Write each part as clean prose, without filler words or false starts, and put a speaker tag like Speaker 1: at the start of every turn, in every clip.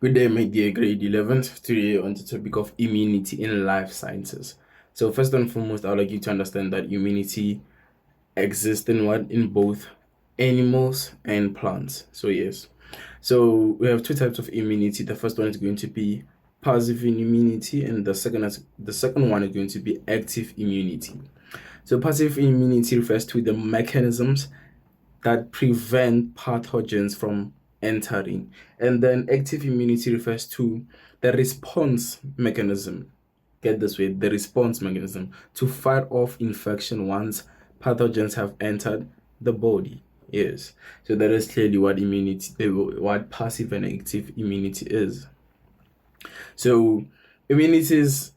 Speaker 1: Good day, my dear grade 11th. Today on the topic of immunity in life sciences. So first and foremost, I would like you to understand that immunity exists in both animals and plants. So yes. So we have two types of immunity. The first one is going to be passive immunity, and the second one is going to be active immunity. So passive immunity refers to the mechanisms that prevent pathogens from entering. And then active immunity refers to the response mechanism. Get this way, the response mechanism to fight off infection once pathogens have entered the body. Yes. So that is clearly what passive and active immunity is. So immunity as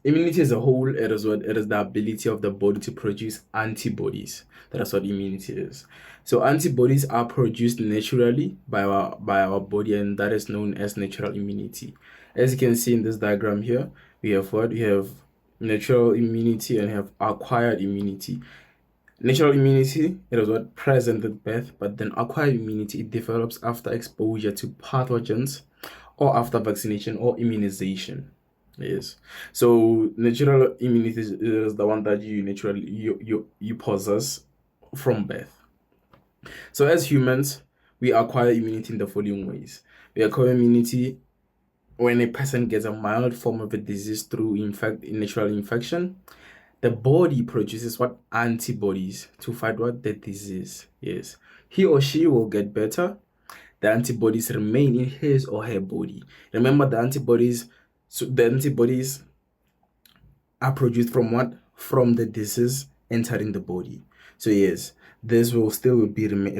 Speaker 1: a whole, it is the ability of the body to produce antibodies. That's what immunity is. So antibodies are produced naturally by our body, and that is known as natural immunity. As you can see in this diagram here, we have what? We have natural immunity and have acquired immunity. Natural immunity, it is what present at birth, but then acquired immunity, it develops after exposure to pathogens or after vaccination or immunization. Yes. So natural immunity is the one that you possess from birth. So as humans, we acquire immunity in the following ways. We acquire immunity when a person gets a mild form of a disease through natural infection. The body produces what? Antibodies to fight what? The disease. Yes. He or she will get better. The antibodies remain in his or her body. Remember, the antibodies are produced from what? From the disease entering the body. So yes, this will still remain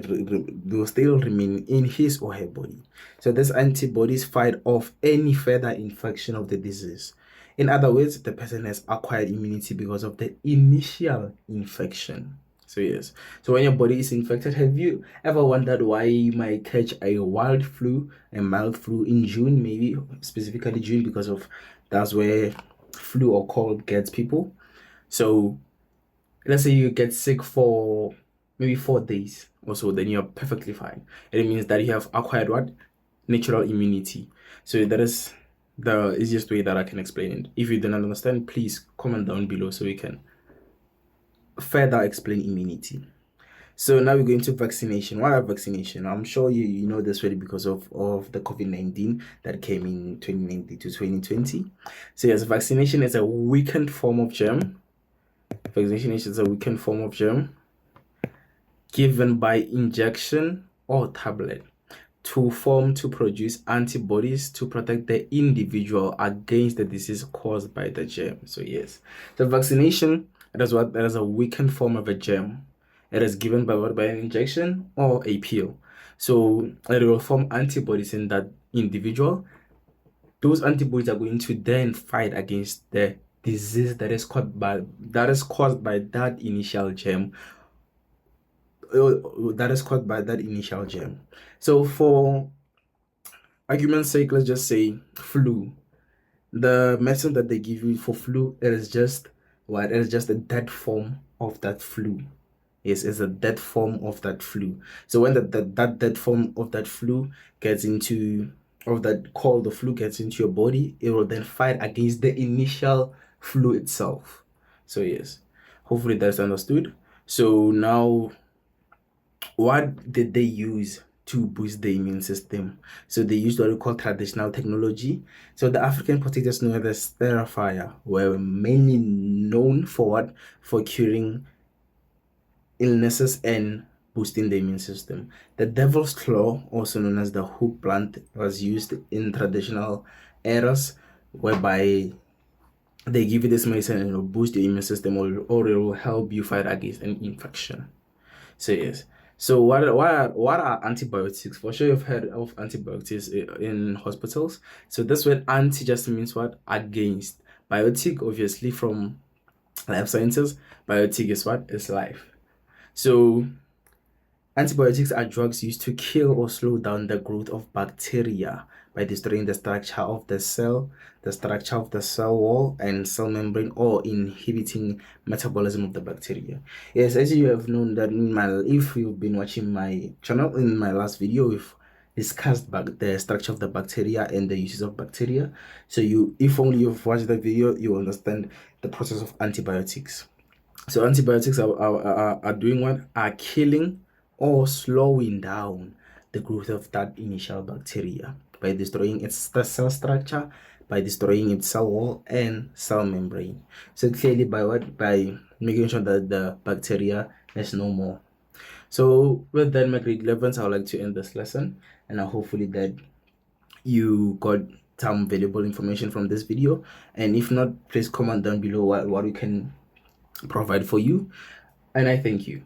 Speaker 1: in his or her body. So these antibodies fight off any further infection of the disease. In other words, the person has acquired immunity because of the initial infection. So yes. So when your body is infected, have you ever wondered why you might catch a wild flu, a mild flu in June, maybe specifically June, because of that's where flu or cold gets people. So let's say you get sick for maybe 4 days or so, then you're perfectly fine. And it means that you have acquired what? Natural immunity. So that is the easiest way that I can explain it. If you don't understand, please comment down below so we can further explain immunity. So now we're going to vaccination. Why vaccination? I'm sure you know this already because of the COVID-19 that came in 2019 to 2020. So yes, vaccination is a weakened form of germ. Vaccination is a weakened form of germ given by injection or tablet to produce antibodies to protect the individual against the disease caused by the germ. So yes, the vaccination, that is a weakened form of a germ. It is given by what? By an injection or a pill. So it will form antibodies in that individual. Those antibodies are going to then fight against the disease that is caused by that initial germ. That is caused by that initial germ. So for argument's sake, let's just say flu. The medicine that they give you for flu, it is just what? It is just a dead form of that flu. Yes, it's a dead form of that flu. So when that dead form of that flu gets into, of that called the flu gets into your body, it will then fight against the initial flu itself. So yes, hopefully that's understood. So now, what did they use to boost the immune system? So they used what we call traditional technology. So the African potatoes known as Theraphaya were mainly known for what? For curing illnesses and boosting the immune system. The devil's claw, also known as the hook plant, was used in traditional eras whereby they give you this medicine and it will boost your immune system, or it will help you fight against an infection. So yes. So what are antibiotics? For sure you've heard of antibiotics in hospitals. So this word anti just means what? Against. Biotic, obviously from life sciences. Biotic is what? Is life. So antibiotics are drugs used to kill or slow down the growth of bacteria by destroying the structure of the cell wall and cell membrane, or inhibiting metabolism of the bacteria. Yes, as you have known that if you've been watching my channel, in my last video, we've discussed the structure of the bacteria and the uses of bacteria. So if only you've watched that video, you understand the process of antibiotics. So antibiotics are doing what? Are killing or slowing down the growth of that initial bacteria by destroying its cell structure, by destroying its cell wall and cell membrane. So clearly by what? By making sure that the bacteria is no more. So with that, my grade 11s, I would like to end this lesson, and I hopefully that you got some valuable information from this video. And if not, please comment down below what we can provide for you. And I thank you.